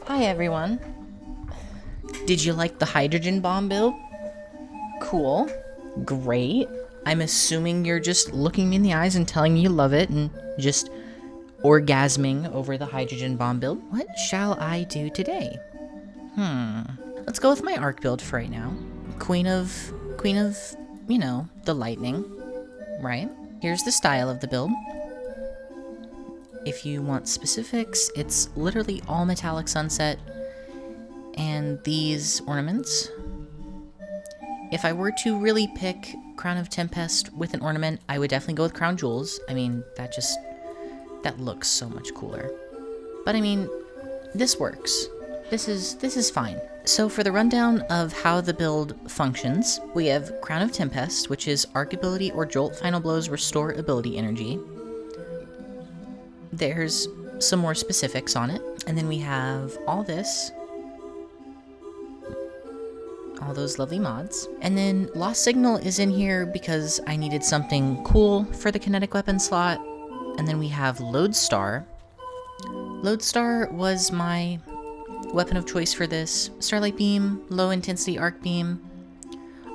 Hi everyone. Did you like the hydrogen bomb build? Cool. Great. I'm assuming you're just looking me in the eyes and telling me you love it and just orgasming over the hydrogen bomb build. What shall I do today? Let's go with my arc build for right now. Queen of, the lightning, right? Here's the style of the build. If you want specifics, it's literally all metallic sunset and these ornaments. If I were to really pick Crown of Tempest with an ornament, I would definitely go with Crown Jewels. I mean, that looks so much cooler. But I mean, this works. This is fine. So for the rundown of how the build functions, we have Crown of Tempest, which is Arc ability or Jolt Final Blows restore ability energy. There's some more specifics on it. And then we have all this. All those lovely mods. And then Lost Signal is in here because I needed something cool for the kinetic weapon slot. And then we have Lodestar. Lodestar was my weapon of choice for this. Starlight Beam, low intensity arc beam,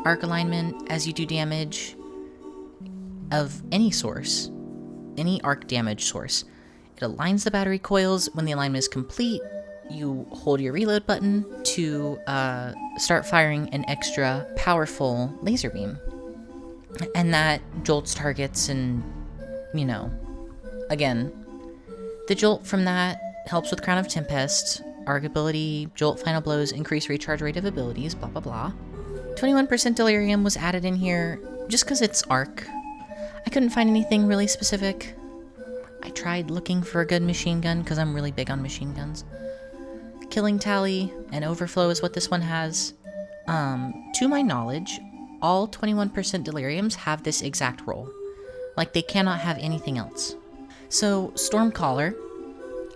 arc alignment as you do damage of any source, any arc damage source. It aligns the battery coils. When the alignment is complete, you hold your reload button to start firing an extra powerful laser beam. And that jolts targets and, again, the jolt from that helps with Crown of Tempest, Arc ability, Jolt Final Blows, increase recharge rate of abilities, blah blah blah. 21% Delirium was added in here just because it's Arc. I couldn't find anything really specific. I tried looking for a good machine gun because I'm really big on machine guns. Killing Tally and Overflow is what this one has. To my knowledge, all 21% Deliriums have this exact role. Like, they cannot have anything else. So, Stormcaller,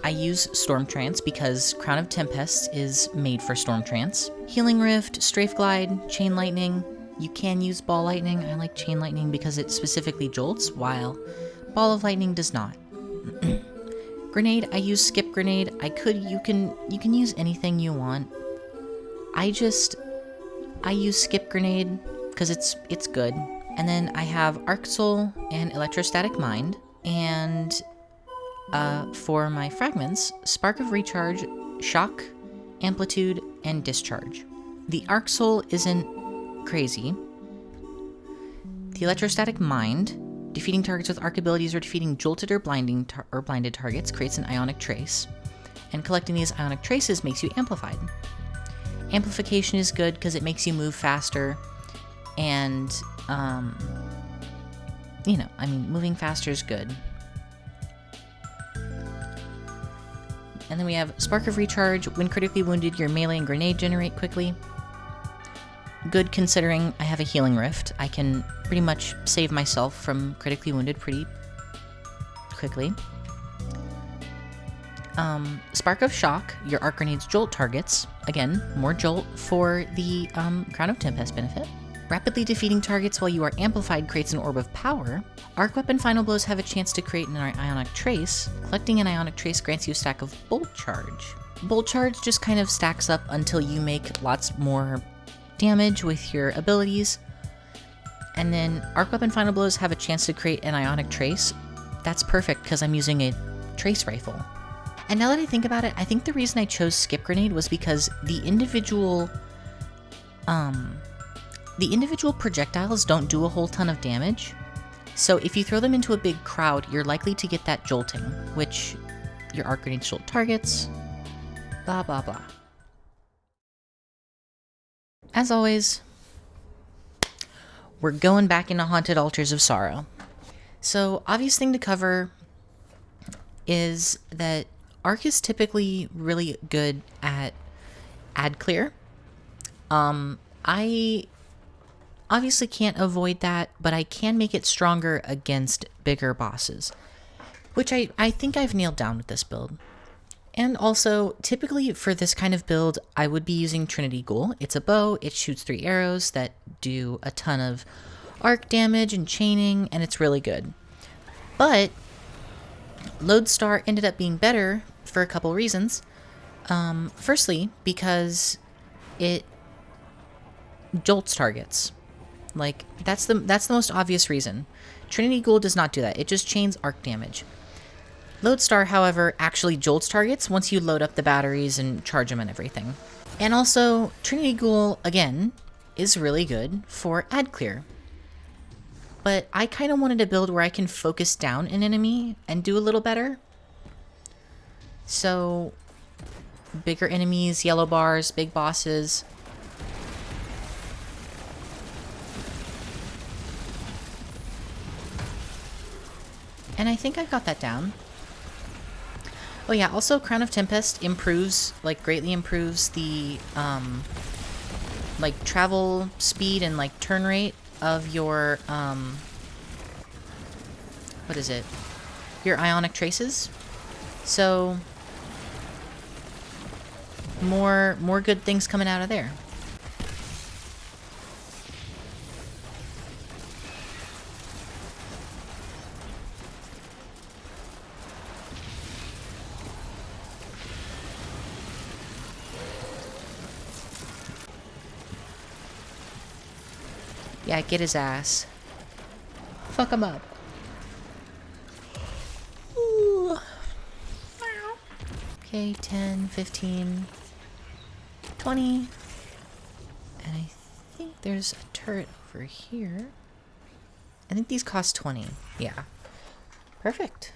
I use Storm Trance because Crown of Tempest is made for Storm Trance. Healing Rift, Strafe Glide, Chain Lightning. You can use Ball Lightning. I like Chain Lightning because it specifically jolts, while Ball of Lightning does not. Grenade, I use Skip Grenade. You can use anything you want. I use Skip Grenade because it's good. And then I have Arc Soul and Electrostatic Mind. And for my fragments, Spark of Recharge, Shock, Amplitude, and Discharge. The Arc Soul isn't crazy. The Electrostatic Mind, defeating targets with arc abilities or defeating jolted or blinded targets creates an ionic trace. And collecting these ionic traces makes you amplified. Amplification is good because it makes you move faster. And, moving faster is good. And then we have Spark of Recharge. When critically wounded, your melee and grenade generate quickly. Good considering I have a Healing Rift. I can pretty much save myself from critically wounded pretty quickly. Spark of Shock. Your arc grenades jolt targets. Again, more jolt for the Crown of Tempest benefit. Rapidly defeating targets while you are amplified creates an orb of power. Arc Weapon Final Blows have a chance to create an ionic trace. Collecting an ionic trace grants you a stack of Bolt Charge. Bolt Charge just kind of stacks up until you make lots more damage with your abilities. And then Arc Weapon Final Blows have a chance to create an ionic trace. That's perfect because I'm using a trace rifle. And now that I think about it, I think the reason I chose Skip Grenade was because the individual projectiles don't do a whole ton of damage. So if you throw them into a big crowd, you're likely to get that jolting, which your arc grenades jolt targets, blah blah blah. As always, we're going back into Haunted Altars of Sorrow. So, obvious thing to cover is that Arc is typically really good at ad clear. I obviously can't avoid that, but I can make it stronger against bigger bosses, which I think I've nailed down with this build. And also, typically for this kind of build, I would be using Trinity Ghoul. It's a bow, it shoots 3 arrows that do a ton of arc damage and chaining, and it's really good. But Lodestar ended up being better for a couple reasons. Firstly, because it jolts targets. Like, that's the most obvious reason. Trinity Ghoul does not do that. It just chains arc damage. Lodestar, however, actually jolts targets once you load up the batteries and charge them and everything. And also, Trinity Ghoul, again, is really good for ad clear. But I kind of wanted a build where I can focus down an enemy and do a little better. So, bigger enemies, yellow bars, big bosses. And I think I got that down. Oh yeah, also Crown of Tempest improves, like greatly improves the, like travel speed and like turn rate of your, what is it? Your ionic traces. So, more good things coming out of there. Yeah, get his ass. Fuck him up. Ooh. Okay, 10, 15, 20. And I think there's a turret over here. I think these cost 20. Yeah. Perfect.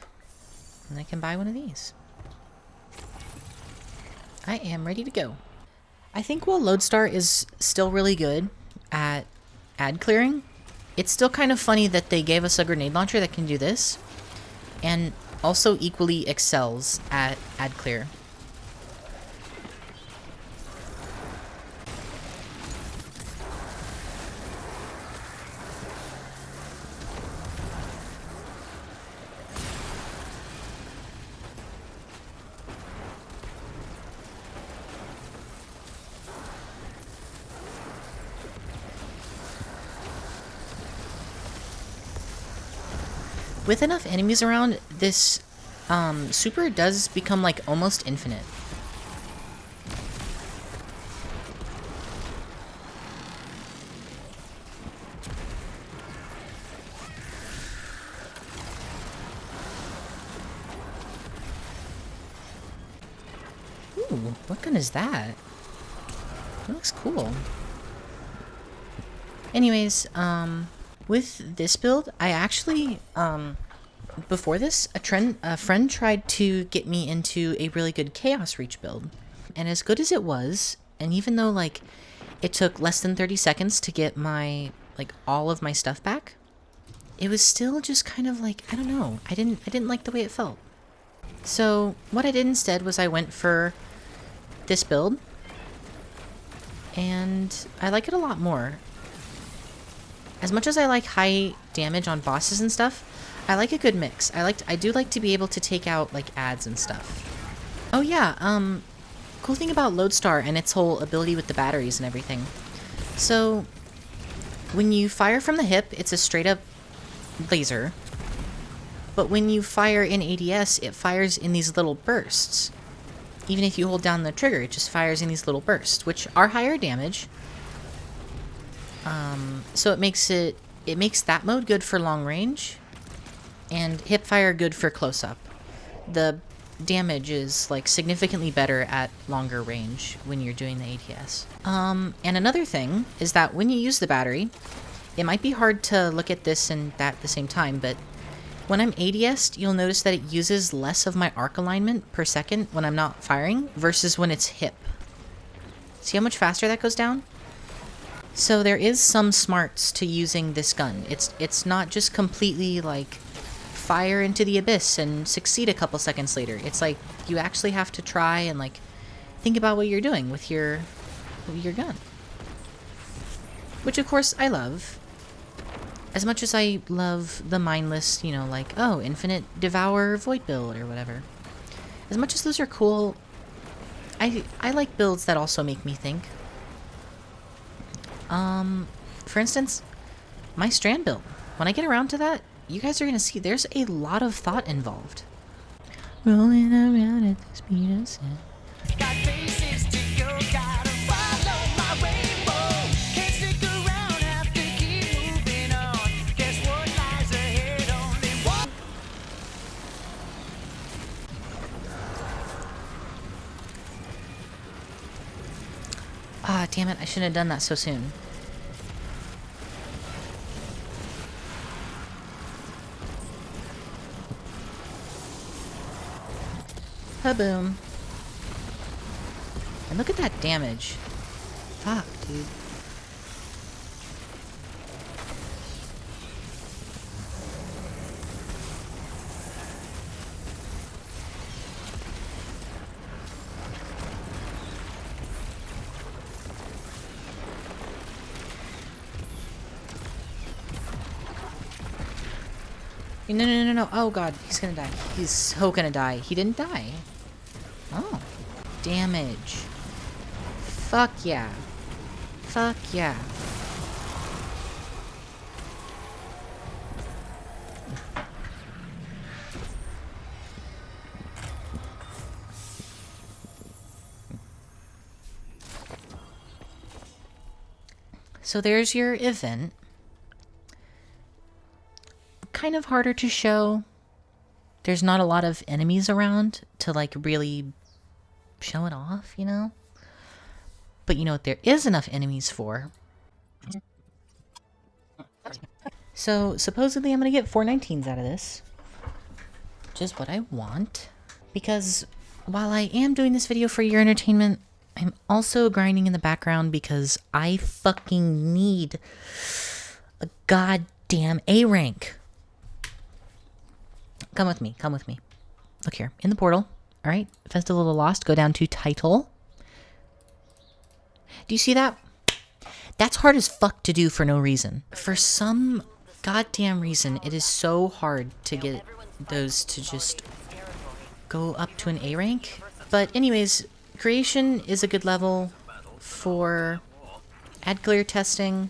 And I can buy one of these. I am ready to go. I think while Lodestar is still really good at ad clearing, it's still kind of funny that they gave us a grenade launcher that can do this, and also equally excels at ad clear. With enough enemies around, this super does become like almost infinite. Ooh, what gun is that? It looks cool. Anyways, with this build, I actually, before this, a friend tried to get me into a really good Chaos Reach build. And as good as it was, and even though, like, it took less than 30 seconds to get my, like, all of my stuff back, it was still just kind of like, I don't know, I didn't like the way it felt. So, what I did instead was I went for this build, and I like it a lot more. As much as I like high damage on bosses and stuff, I like a good mix. I do like to be able to take out like ads and stuff. Oh yeah, cool thing about Lodestar and its whole ability with the batteries and everything. So when you fire from the hip, it's a straight up laser. But when you fire in ADS, it fires in these little bursts. Even if you hold down the trigger, it just fires in these little bursts, which are higher damage. So it makes that mode good for long range, and hip fire good for close up. The damage is like significantly better at longer range when you're doing the ATS. And another thing is that when you use the battery, it might be hard to look at this and that at the same time, but when I'm ADS'd, you'll notice that it uses less of my arc alignment per second when I'm not firing versus when it's hip. See how much faster that goes down? So there is some smarts to using this gun. It's not just completely like fire into the abyss and succeed a couple seconds later. It's like you actually have to try and like think about what you're doing with your gun. Which of course I love. As much as I love the mindless, you know, like, oh, infinite devour void build or whatever. As much as those are cool, I like builds that also make me think. For instance, my strand build. When I get around to that, you guys are gonna see there's a lot of thought involved. Rolling around at the speed of sound. Ah, damn it. I shouldn't have done that so soon. Kaboom. And look at that damage. Fuck, dude. No, no, no, no. Oh, God. He's gonna die. He's so gonna die. He didn't die. Oh. Damage. Fuck yeah. Fuck yeah. So there's your event. Kind of harder to show. There's not a lot of enemies around to like really show it off, you know? But you know what there is enough enemies for? So supposedly I'm gonna get 419s out of this. Which is what I want. Because while I am doing this video for your entertainment, I'm also grinding in the background because I fucking need a goddamn A rank. Come with me, come with me. Look here, in the portal. Alright, Festival of the Lost, go down to title. Do you see that? That's hard as fuck to do for no reason. For some goddamn reason, it is so hard to get those to just go up to an A rank. But anyways, creation is a good level for ad clear testing.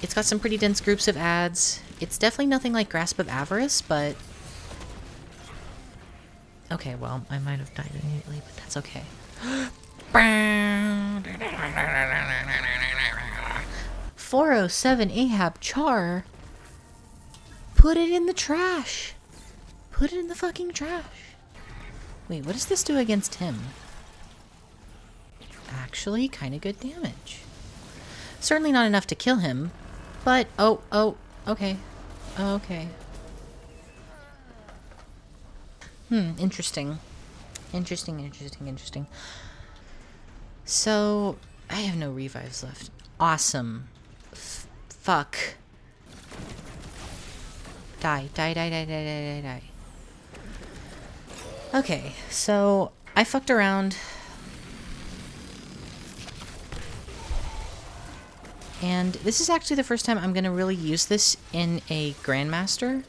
It's got some pretty dense groups of ads. It's definitely nothing like Grasp of Avarice, but... Okay, well, I might have died immediately, but that's okay. 407 Ahab Char. Put it in the trash. Put it in the fucking trash. Wait, what does this do against him? Actually, kind of good damage. Certainly not enough to kill him, but... Oh, okay. Okay. Interesting. Interesting. So, I have no revives left. Awesome. Fuck. Die. Okay, so I fucked around. And this is actually the first time I'm going to really use this in a Grandmaster.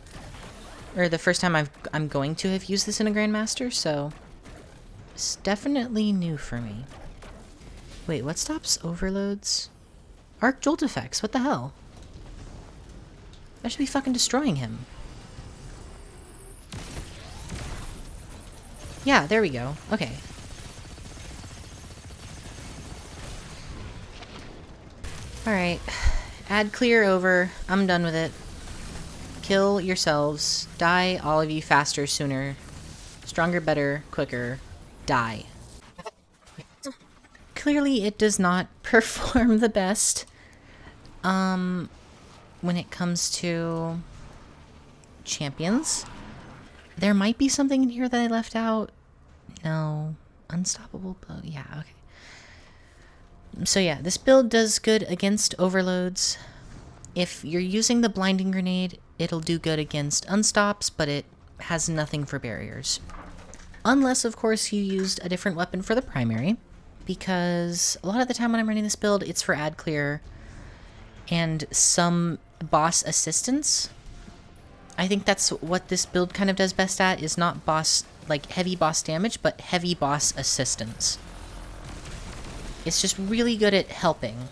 Or the first time I'm going to have used this in a Grandmaster, so it's definitely new for me. Wait, what stops overloads? Arc Jolt effects, what the hell? I should be fucking destroying him. Yeah, there we go. Okay. Alright. Ad clear over. I'm done with it. Kill yourselves. Die, all of you, faster, sooner. Stronger, better, quicker. Die. Clearly, it does not perform the best. When it comes to champions. There might be something in here that I left out. No. Unstoppable blow. Yeah, okay. So yeah, this build does good against overloads. If you're using the blinding grenade, it'll do good against unstops, but it has nothing for barriers. Unless, of course, you used a different weapon for the primary, because a lot of the time when I'm running this build, it's for ad clear and some boss assistance. I think that's what this build kind of does best at, is not boss, like heavy boss damage, but heavy boss assistance. It's just really good at helping.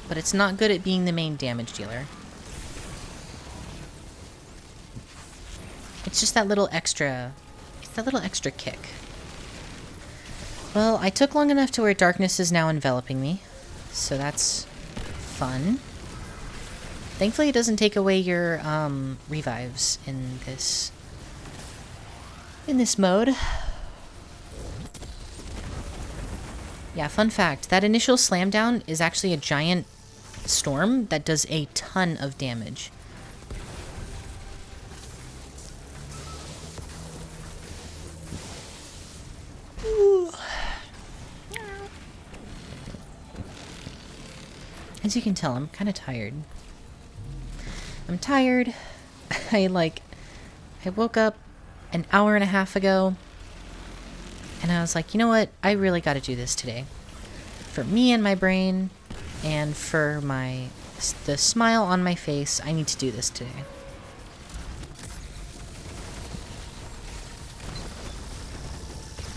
But it's not good at being the main damage dealer. It's just that little extra... It's that little extra kick. Well, I took long enough to where darkness is now enveloping me. So that's fun. Thankfully it doesn't take away your revives in this mode. Yeah, fun fact, that initial slam down is actually a giant storm that does a ton of damage. Ooh. As you can tell, I'm kind of tired. I'm tired. I woke up an hour and a half ago, and I was like, you know what? I really got to do this today. For me and my brain, and for the smile on my face, I need to do this today.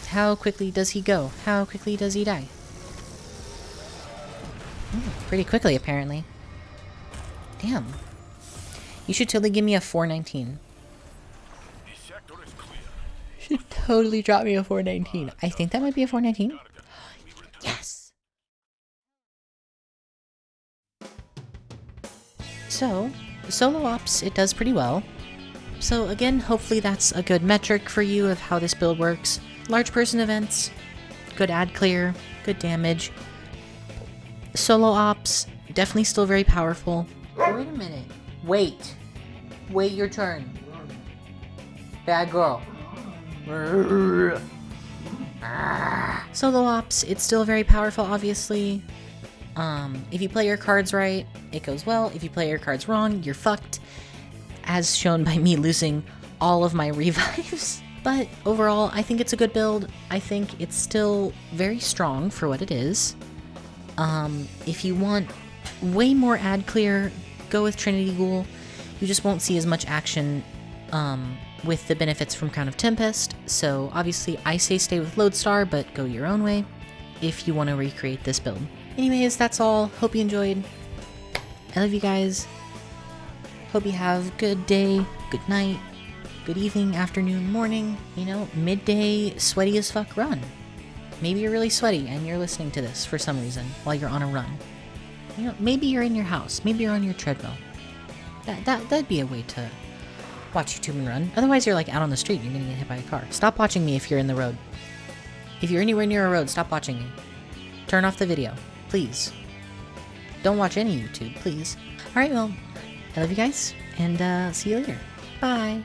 How quickly does he go? How quickly does he die? Pretty quickly, apparently. Damn. You should totally give me a 419. Should totally drop me a 419. I think that might be a 419. Yes! So, solo ops, it does pretty well. So again, hopefully that's a good metric for you of how this build works. Large person events, good ad clear, good damage. Solo ops, definitely still very powerful. Wait a minute. Wait. Wait your turn. Bad girl. Solo ops, it's still very powerful, obviously. If you play your cards right, it goes well. If you play your cards wrong, you're fucked. As shown by me losing all of my revives. But overall, I think it's a good build. I think it's still very strong for what it is. If you want way more ad clear, go with Trinity Ghoul. You just won't see as much action with the benefits from Crown of Tempest. So obviously I say stay with Lodestar, but go your own way if you want to recreate this build. Anyways, that's all. Hope you enjoyed. I love you guys. Hope you have a good day, good night, good evening, afternoon, morning, you know, midday, sweaty as fuck run. Maybe you're really sweaty and you're listening to this for some reason while you're on a run. You know, maybe you're in your house, maybe you're on your treadmill. That'd be a way to watch YouTube and run. Otherwise you're like out on the street and you're gonna get hit by a car. Stop watching me if you're in the road. If you're anywhere near a road, stop watching me. Turn off the video, please. Don't watch any YouTube, please. Alright, well, I love you guys, and see you later. Bye.